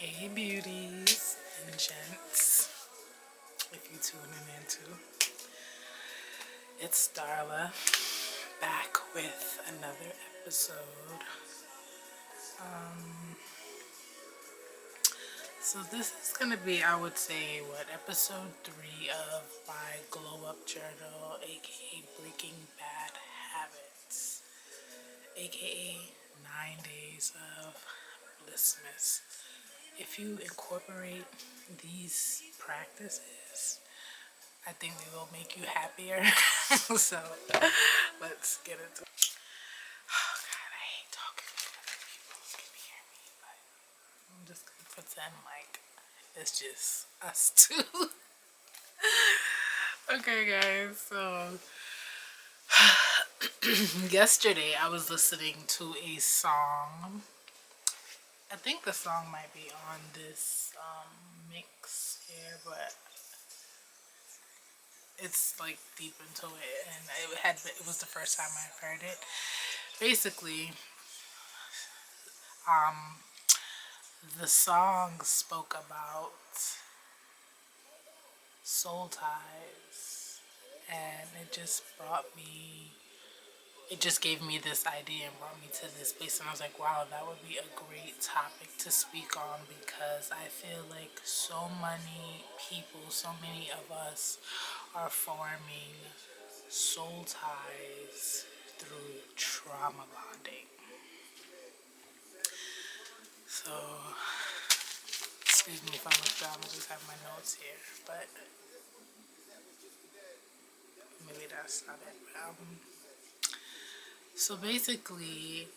Hey beauties and gents, if you tuning in too. It's Darla back with another episode. So this is gonna be, I would say, episode 3 of my glow up journal, aka Breaking Bad Habits, aka 9 days of blissmas. If you incorporate these practices, I think they will make you happier. So let's get into it. Oh God, I hate talking to other people who can hear me, but I'm just gonna pretend like it's just us two. Okay, guys. So yesterday I was listening to a song. I think the song might be on this mix here, but it's like deep into it, and it was the first time I've heard it. Basically, the song spoke about soul ties, and it just gave me this idea and brought me to this place, and I was like, wow, that would be a great topic to speak on, because I feel like so many people, so many of us are forming soul ties through trauma bonding. So, excuse me if I look down, I just have my notes here, but maybe that's not it. So basically,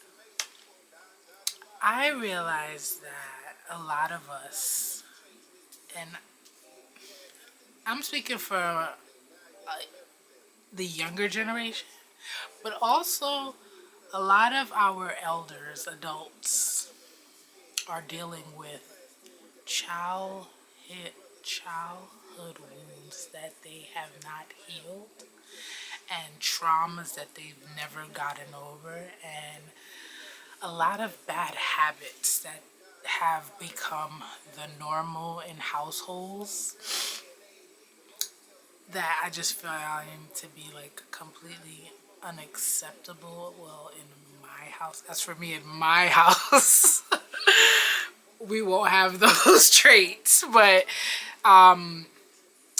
I realized that a lot of us, and I'm speaking for the younger generation, but also a lot of our elders, adults, are dealing with childhood childhood wounds that they have not healed, and traumas that they've never gotten over, and a lot of bad habits that have become the normal in households that I just find to be like completely unacceptable. Well, in my house, as for me, in my house, we won't have those traits, but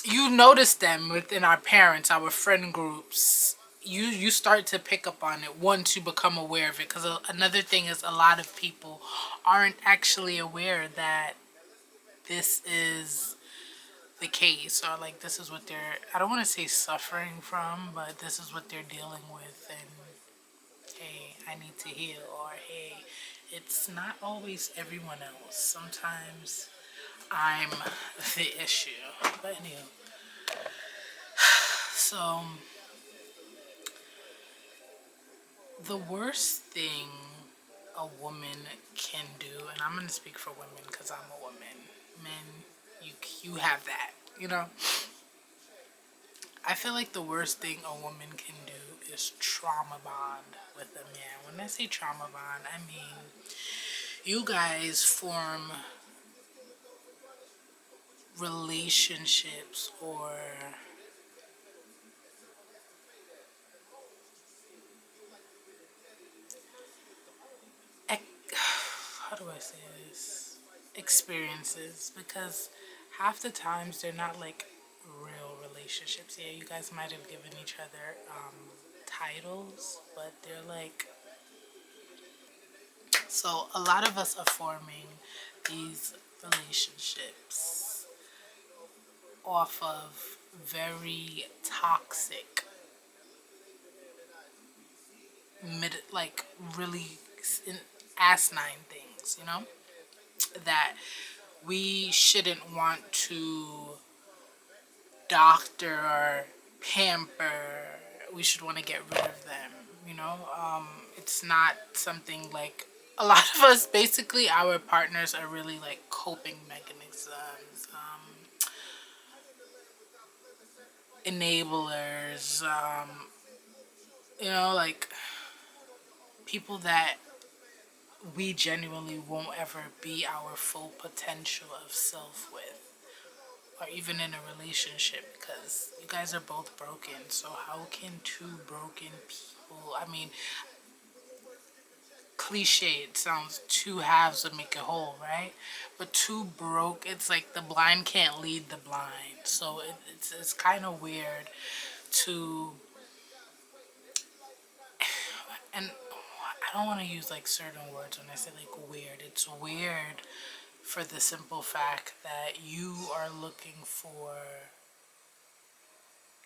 you notice them within our parents, our friend groups. You start to pick up on it once you become aware of it, because another thing is, a lot of people aren't actually aware that this is the case, or like this is what they're, I don't want to say suffering from, but this is what they're dealing with, and hey, I need to heal, or hey, it's not always everyone else. Sometimes I'm the issue. But anyway, so the worst thing a woman can do, and I'm going to speak for women because I'm a woman. Men, you have that, you know? I feel like the worst thing a woman can do is trauma bond with a man. When I say trauma bond, I mean you guys form relationships, or how do I say this? Experiences, because half the times they're not like real relationships. Yeah, you guys might have given each other titles, but they're like, so a lot of us are forming these relationships off of very toxic, like really asinine things, you know, that we shouldn't want to doctor or pamper. We should want to get rid of them, you know. It's not something like, a lot of us, basically our partners are really like coping mechanisms, enablers, you know, like people that we genuinely won't ever be our full potential of self with, or even in a relationship, because you guys are both broken. So how can two broken people, I mean, cliche, it sounds two halves would make a whole, right? But two broke, it's like the blind can't lead the blind. So it's kind of weird to, and I don't want to use like certain words when I say like weird. It's weird for the simple fact that you are looking for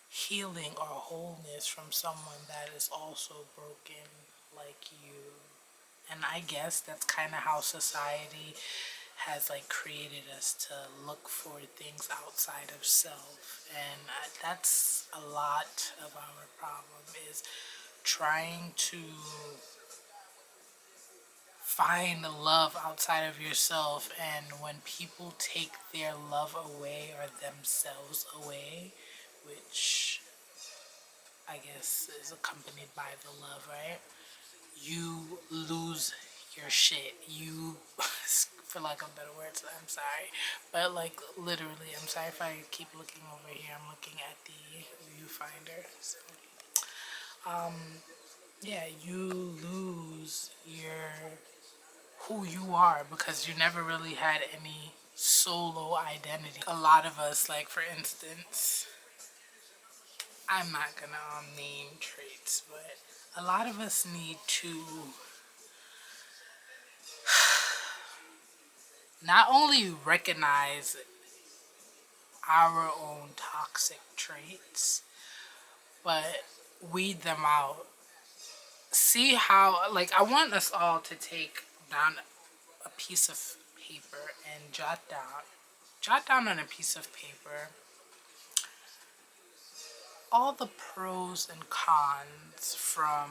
healing or wholeness from someone that is also broken like you. And I guess that's kind of how society has like created us to look for things outside of self. And that's a lot of our problem, is trying to find love outside of yourself. And when people take their love away or themselves away, which I guess is accompanied by the love, right? You lose your shit. You, for lack of better words, I'm sorry. But like literally, I'm sorry if I keep looking over here. I'm looking at the viewfinder. So, yeah, you lose your who you are because you never really had any solo identity. A lot of us, like for instance, I'm not gonna name traits, but a lot of us need to not only recognize our own toxic traits, but weed them out. See how, like, I want us all to take down a piece of paper and jot down on a piece of paper all the pros and cons from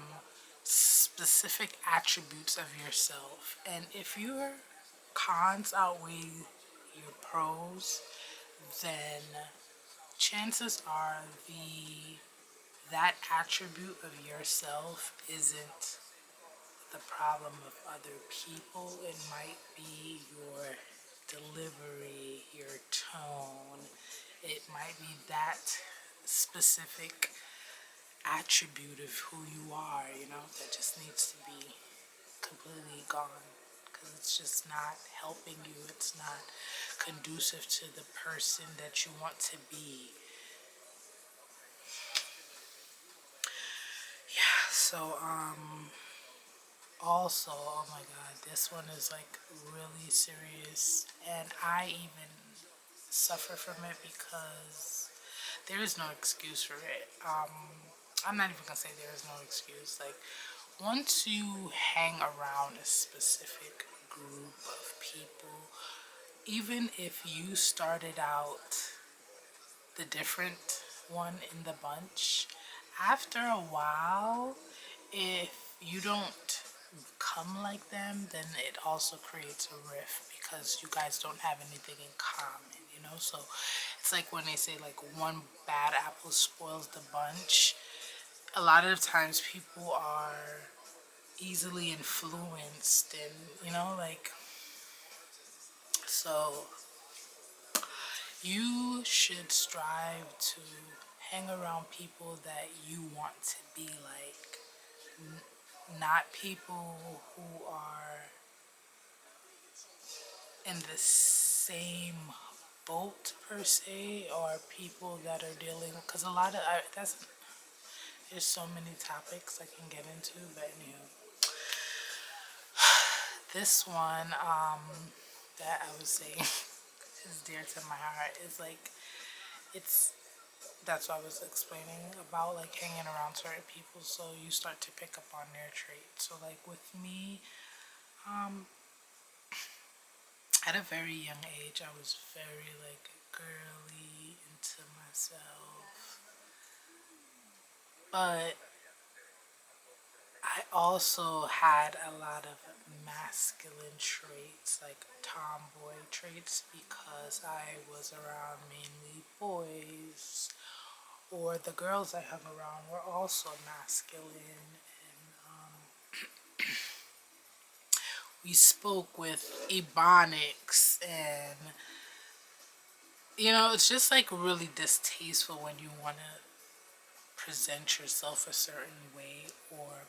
specific attributes of yourself. And if your cons outweigh your pros, then chances are that attribute of yourself isn't the problem of other people. It might be your delivery, your tone. It might be that specific attribute of who you are, that just needs to be completely gone, because it's just not helping you. It's not conducive to the person that you want to be. Yeah, so also, oh my god, this one is like really serious, and I even suffer from it because there is no excuse for it. I'm not even gonna say there is no excuse. Like, once you hang around a specific group of people, even if you started out the different one in the bunch, after a while, if you don't come like them, then it also creates a rift because you guys don't have anything in common. So it's like when they say like one bad apple spoils the bunch. A lot of times people are easily influenced, and like, so you should strive to hang around people that you want to be like, not people who are in the same boat per se, or people that are dealing, because a lot of there's so many topics I can get into, but anywho, this one that I was saying is dear to my heart is like, it's that's what I was explaining about, like hanging around certain people, so you start to pick up on their traits. So like with me, at a very young age, I was very like girly, into myself, but I also had a lot of masculine traits, like tomboy traits, because I was around mainly boys, or the girls I hung around were also masculine. And we spoke with ebonics, and it's just like really distasteful when you want to present yourself a certain way or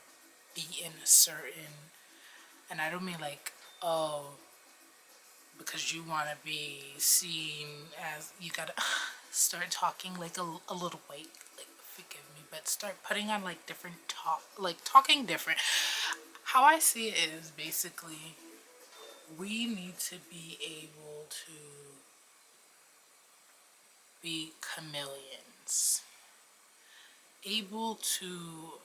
be in a certain, and I don't mean like, oh, because you want to be seen as, you gotta start talking like a little white, like, forgive me, but start putting on like different talk, like talking different. How I see it is basically we need to be able to be chameleons, able to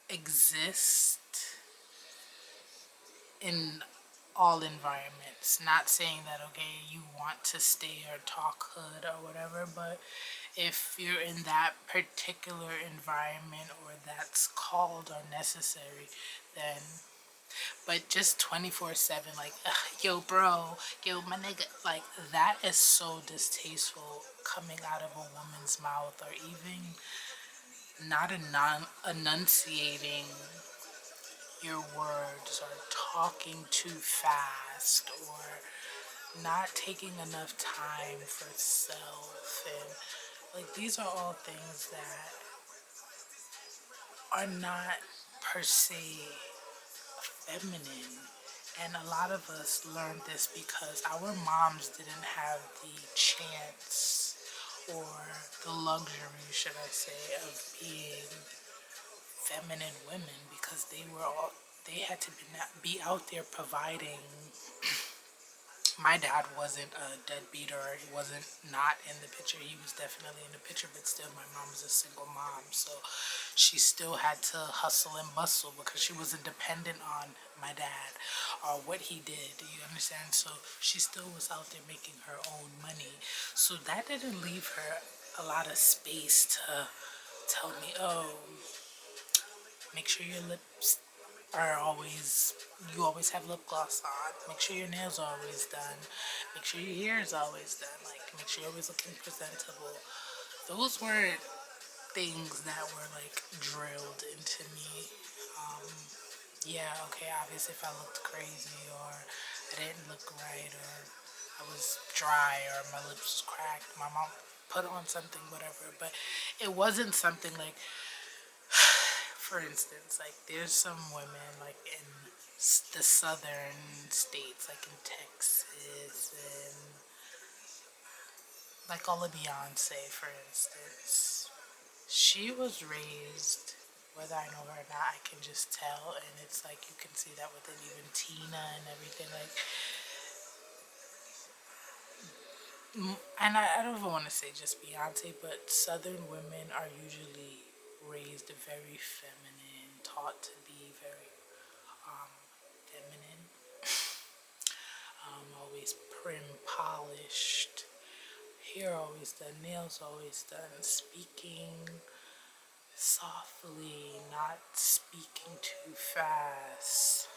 exist in all environments. Not saying that, okay, you want to stay or talk hood or whatever, but if you're in that particular environment or that's called or necessary, then, but just 24/7, like, yo, bro, yo, my nigga, like, that is so distasteful coming out of a woman's mouth, or even not enunciating your words, or talking too fast, or not taking enough time for self. And like, these are all things that are not per se feminine. And a lot of us learned this because our moms didn't have the chance or the luxury, should I say, of being feminine women, because they had to be out there providing. My dad wasn't a deadbeat, or he wasn't not in the picture. He was definitely in the picture, but still my mom was a single mom. So she still had to hustle and bustle because she wasn't dependent on my dad or what he did. You understand? So she still was out there making her own money. So that didn't leave her a lot of space to tell me, oh, make sure your lips are always, you always have lip gloss on. Make sure your nails are always done. Make sure your hair is always done. Like, make sure you're always looking presentable. Those weren't things that were like drilled into me. Um, yeah, okay, obviously if I looked crazy, or I didn't look right, or I was dry, or my lips was cracked, my mom put on something, whatever. But it wasn't something like, for instance, like, there's some women like in the southern states, like in Texas, and like all of Beyonce, for instance. She was raised, whether I know her or not, I can just tell, and it's like you can see that within even Tina and everything. Like, and I don't even want to say just Beyonce, but Southern women are usually raised very feminine, taught to be very feminine, always prim, polished, hair always done, nails always done, speaking softly, not speaking too fast,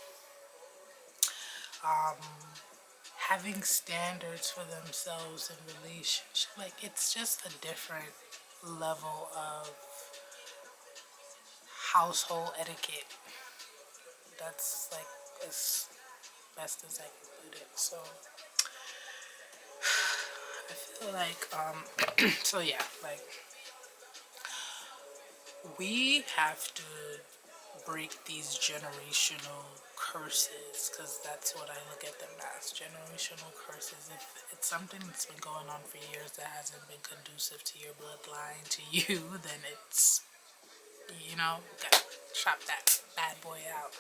having standards for themselves in relationship. Like, it's just a different level of household etiquette. That's like as best as I can put it. So I feel like so yeah, like, we have to break these generational curses, because that's what I look at them as, generational curses. If it's something that's been going on for years that hasn't been conducive to your bloodline, to you, then it's, gotta chop that bad boy out.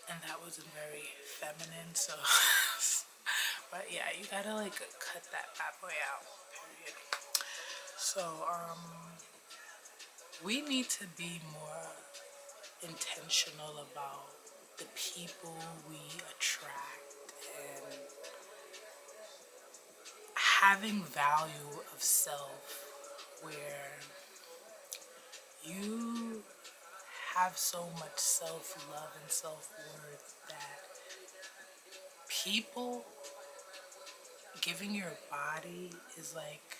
And that wasn't very feminine, so but yeah, you gotta like cut that bad boy out, period. So we need to be more intentional about the people we attract, and having value of self, where you have so much self-love and self-worth that people, giving your body is like,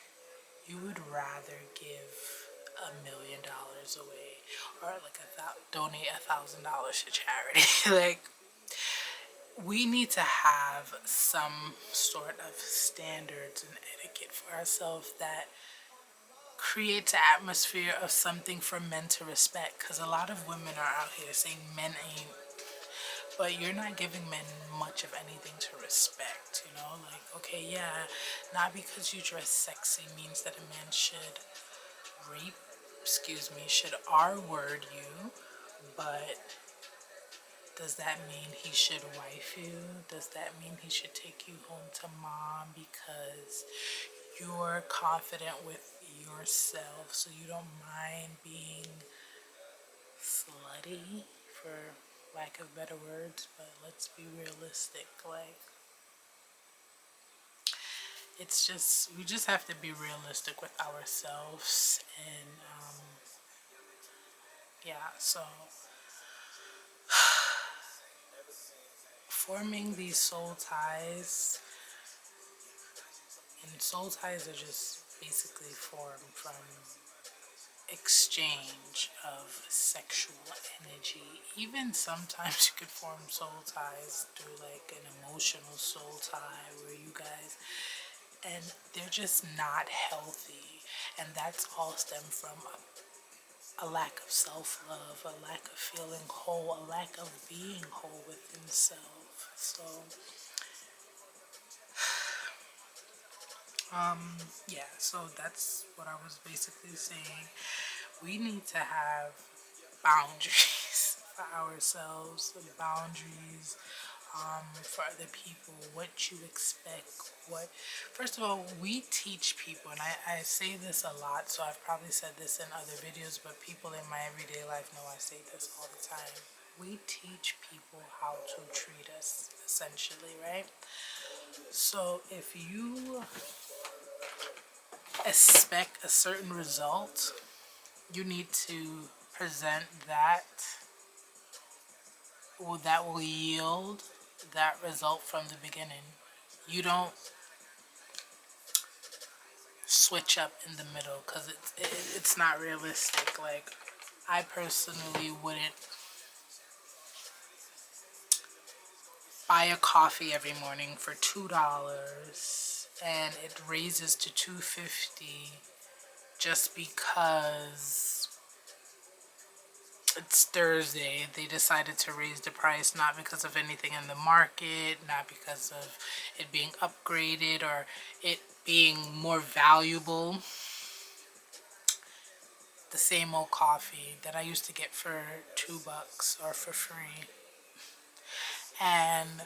you would rather give $1 million away, or like donate $1,000 to charity. Like, we need to have some sort of standards and etiquette for ourselves that creates an atmosphere of something for men to respect. Because a lot of women are out here saying men ain't, but you're not giving men much of anything to respect, you know? Like, okay, yeah, not because you dress sexy means that a man should rape, excuse me, should R word you, but does that mean he should wife you? Does that mean he should take you home to mom because you're confident with yourself, so you don't mind being slutty, for lack of better words? But let's be realistic. Like, it's just, we just have to be realistic with ourselves. And yeah, so forming these soul ties, and soul ties are just basically formed from exchange of sexual energy. Even sometimes you could form soul ties through like an emotional soul tie where you guys, and they're just not healthy. And that's all stem from a lack of self-love, a lack of feeling whole, a lack of being whole within self. So yeah, so that's what I was basically saying. We need to have boundaries for ourselves, boundaries for other people, what you expect. What, first of all, we teach people, and I say this a lot, so I've probably said this in other videos, but people in my everyday life know I say this all the time. We teach people how to treat us, essentially, right? So if you expect a certain result, you need to present that, well, that will yield that result from the beginning. You don't switch up in the middle, because it's not realistic. Like, I personally wouldn't buy a coffee every morning for $2 and it raises to $2.50 just because it's Thursday. They decided to raise the price, not because of anything in the market, not because of it being upgraded or it being more valuable. The same old coffee that I used to get for $2 or for free, and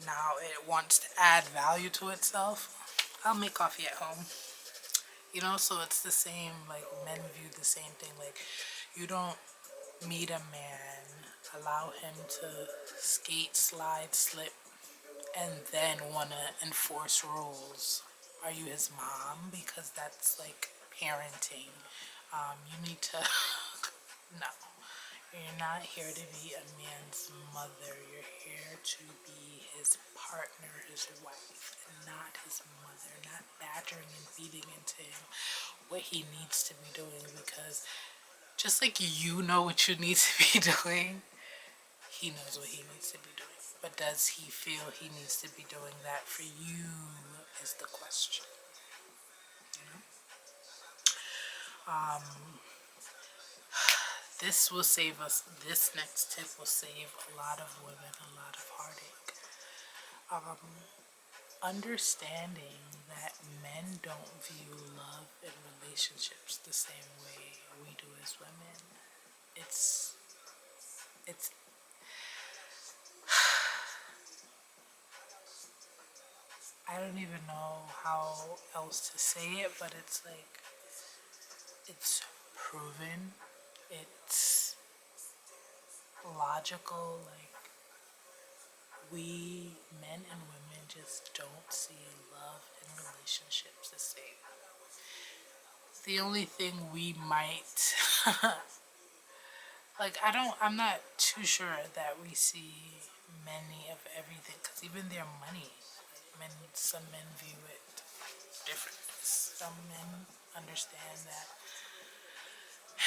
now it wants to add value to itself. I'll make coffee at home, you know. So it's the same, like, men view the same thing. Like, you don't meet a man, allow him to skate, slide, slip, and then want to enforce rules. Are you his mom? Because that's like parenting. You need to no, you're not here to be a man's mother. You're here to be his partner, his wife, and not his mother. Not badgering and feeding into him what he needs to be doing, because just like you know what you need to be doing, he knows what he needs to be doing. But does he feel he needs to be doing that for you is the question. You know? This will save us, this next tip will save a lot of women a lot of heartache. Understanding that men don't view love and relationships the same way we do as women. It's I don't even know how else to say it, but it's like, it's proven, it's logical. Like, we men and women just don't see love and relationships the same. The only thing we might like, I'm not too sure that we see many of everything, because even their money, men, some men view it differently. Some men understand that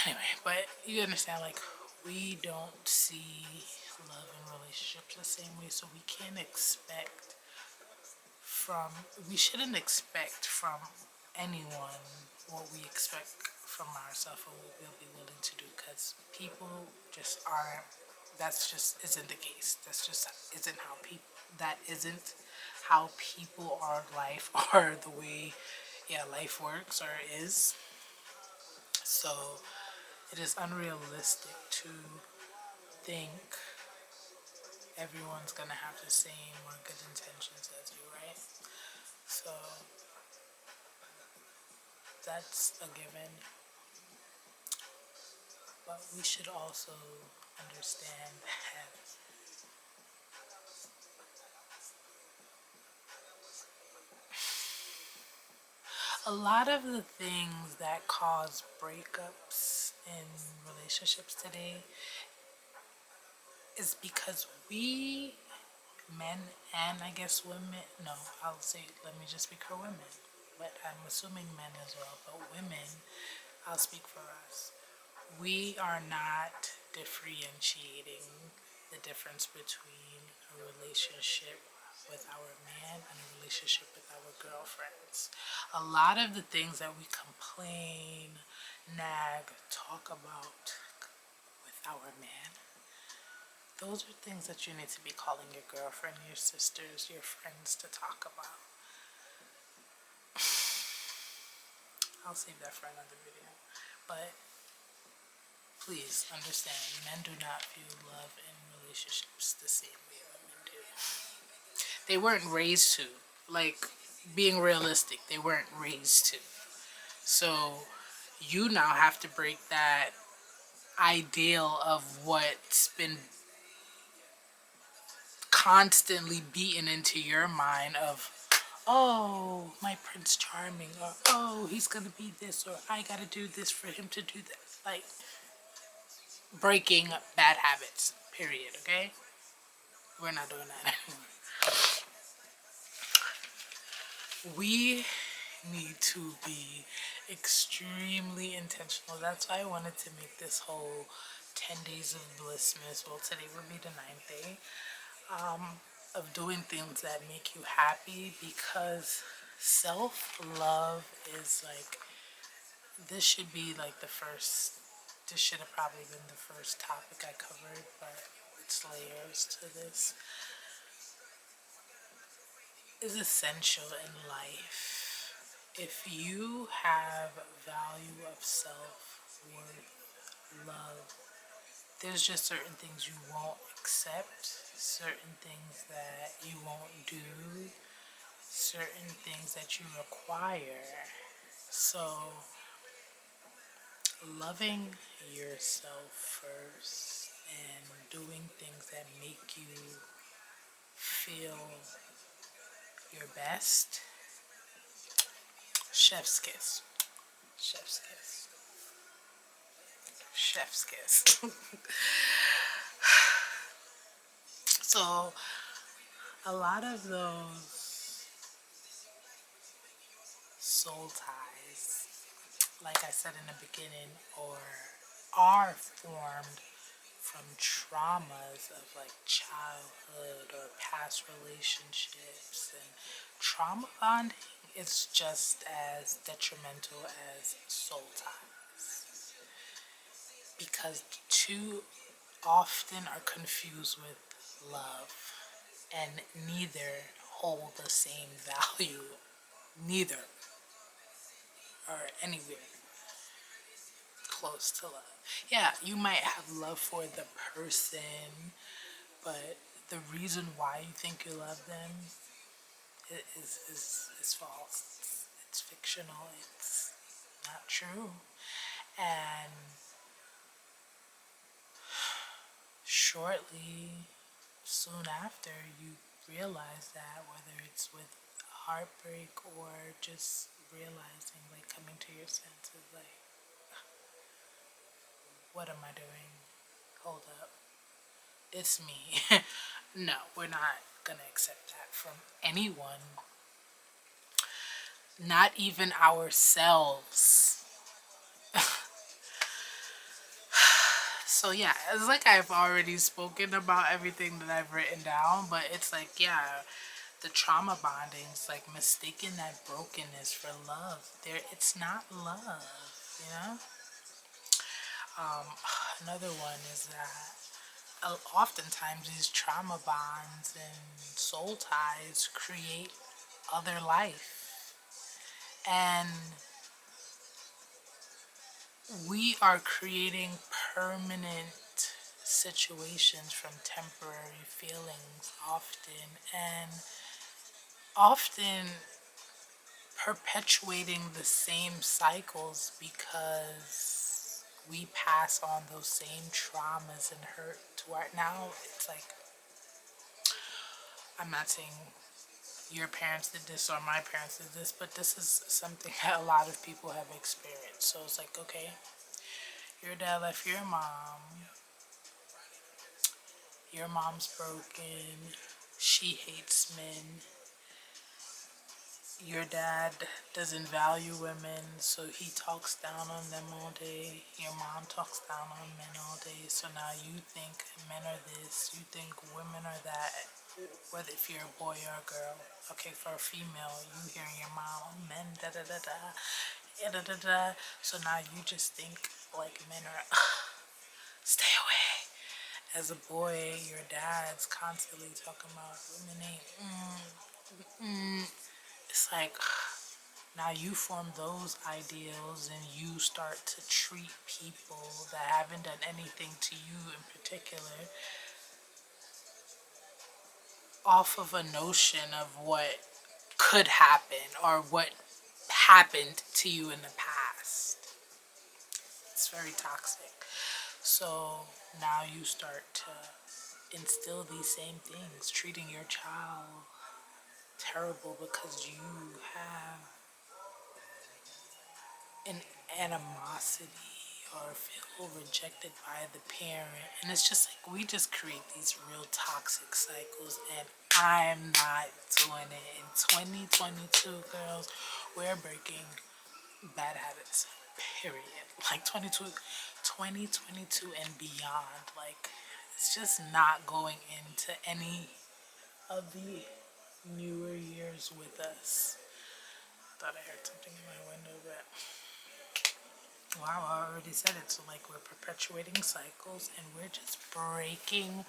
Anyway, but you understand, like, we don't see love and relationships the same way, so we can't expect from, we shouldn't expect from anyone what we expect from ourselves or what we'll be willing to do, because people just aren't, that's just isn't the case. That's just isn't how people, that isn't how people are life or the way, yeah, life works or is. So it is unrealistic to think everyone's gonna have the same or good intentions as you, right? So that's a given. But we should also understand that a lot of the things that cause breakups in relationships today is because we, men and I guess women, no, I'll say, let me just speak for women, but I'm assuming men as well, but women, I'll speak for us. We are not differentiating the difference between a relationship with our man and a relationship with our girlfriends. A lot of the things that we complain, nag, talk about with our man, those are things that you need to be calling your girlfriend, your sisters, your friends to talk about. I'll save that for another video. But please understand, men do not view love in relationships the same way women do. They weren't raised to. Like, being realistic, they weren't raised to. So you now have to break that ideal of what's been constantly beaten into your mind of, oh, my Prince Charming, or oh, he's gonna be this, or I gotta do this for him to do that. Like, breaking bad habits, period, okay? We're not doing that anymore. We need to be extremely intentional. That's why I wanted to make this whole 10 days of blissmas. Well, today would be the 9th day. Of doing things that make you happy, because self-love is like, this should be like the first, this should have probably been the first topic I covered, but it's layers to this, is essential in life. If you have value of self, worth, love, there's just certain things you won't accept, certain things that you won't do, certain things that you require. So, loving yourself first and doing things that make you feel your best. Chef's kiss. Chef's kiss. Chef's kiss. So, a lot of those soul ties, like I said in the beginning, or are formed from traumas of like childhood or past relationships, and trauma bonding is just as detrimental as soul ties, because too often are confused with love, and neither hold the same value, neither are anywhere close to love. Yeah, you might have love for the person, but the reason why you think you love them is false. It's fictional. It's not true. And shortly, soon after, you realize that, whether it's with heartbreak or just realizing, like coming to your senses, like, what am I doing? Hold up. It's me. No, we're not gonna accept that from anyone, not even ourselves. So yeah, it's like I've already spoken about everything that I've written down, but it's like, yeah, the trauma bonding is like mistaking that brokenness for love. It's not love, you know. Another one is that oftentimes these trauma bonds and soul ties create other life, and we are creating permanent situations from temporary feelings often perpetuating the same cycles because we pass on those same traumas and hurt to our now. It's like, I'm not saying your parents did this or my parents did this, but this is something that a lot of people have experienced. So it's like, okay, your dad left your mom's broken, she hates men, your dad doesn't value women, so he talks down on them all day. Your mom talks down on men all day, so now you think men are this, you think women are that, whether if you're a boy or a girl. Okay, for a female, you hearing your mom, oh, men, da da da da, yeah, da da da. So now you just think like men are, stay away. As a boy, your dad's constantly talking about women ain't, it's like, now you form those ideals and you start to treat people that haven't done anything to you in particular off of a notion of what could happen or what happened to you in the past. It's very toxic. So now you start to instill these same things, treating your child terrible because you have an animosity or feel rejected by the parent. And it's just like we just create these real toxic cycles, and I'm not doing it. In 2022, girls, we're breaking bad habits, period. Like 2022 and beyond. Like, it's just not going into any of the newer years with us. Thought I heard something in my window, but wow, I already said it. So, like, we're perpetuating cycles and we're just breaking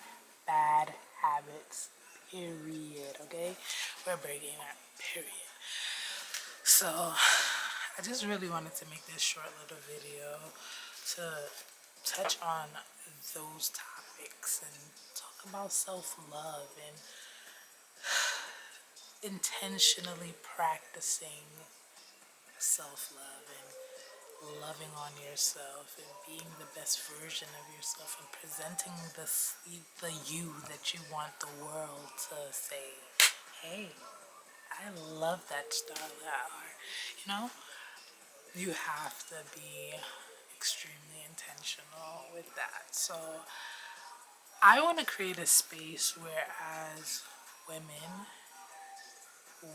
bad habits, period. Okay? We're breaking that, period. So, I just really wanted to make this short little video to touch on those topics and talk about self love and intentionally practicing self love and loving on yourself and being the best version of yourself and presenting the you that you want the world to say, hey, I love that star that are, you know, you have to be extremely intentional with that. So I want to create a space where as women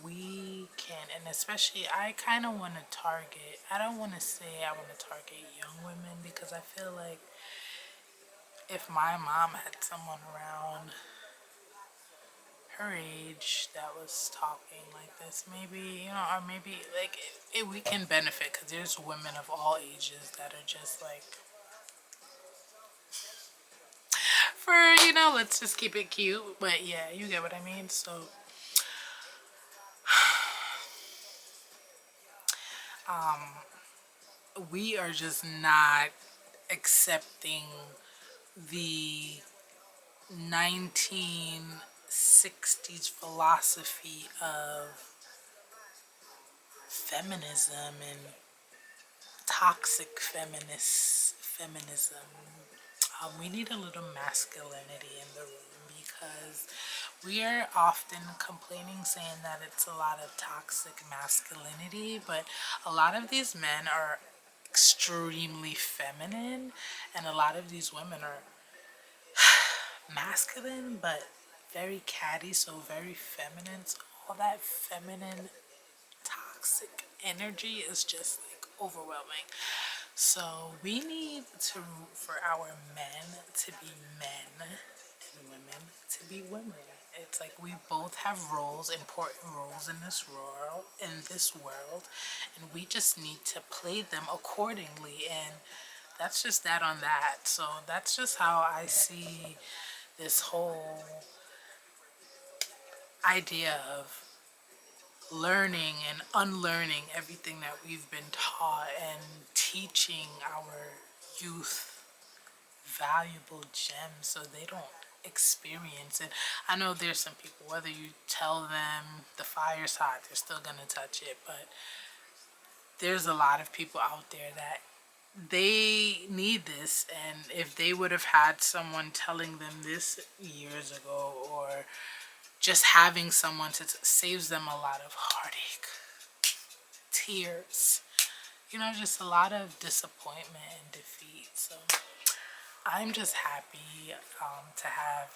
we can, and especially I kind of want to target, I don't want to say I want to target young women because I feel like if my mom had someone around her age that was talking like this, maybe, you know, or maybe like we can benefit because there's women of all ages that are just like, for, you know, let's just keep it cute, but yeah, you get what I mean. So we are just not accepting the 1960s philosophy of feminism and toxic feminism. We need a little masculinity in the room because we are often complaining, saying that it's a lot of toxic masculinity, but a lot of these men are extremely feminine, and a lot of these women are masculine but very catty, so very feminine. So all that feminine toxic energy is just like overwhelming. So we need to root for our men to be men and women to be women. It's like we both have roles, important roles in this world, and we just need to play them accordingly. And that's just that on that. So that's just how I see this whole idea of learning and unlearning everything that we've been taught and teaching our youth valuable gems so they don't experience it. I know there's some people, whether you tell them the fire's hot, they're still gonna touch it, but there's a lot of people out there that they need this, and if they would have had someone telling them this years ago, or just having someone to saves them a lot of heartache, tears, just a lot of disappointment and defeat. So I'm just happy to have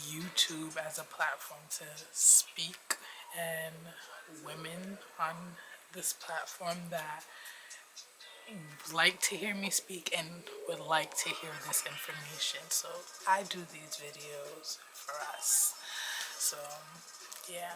YouTube as a platform to speak, and women on this platform that like to hear me speak and would like to hear this information. So I do these videos for us. So yeah.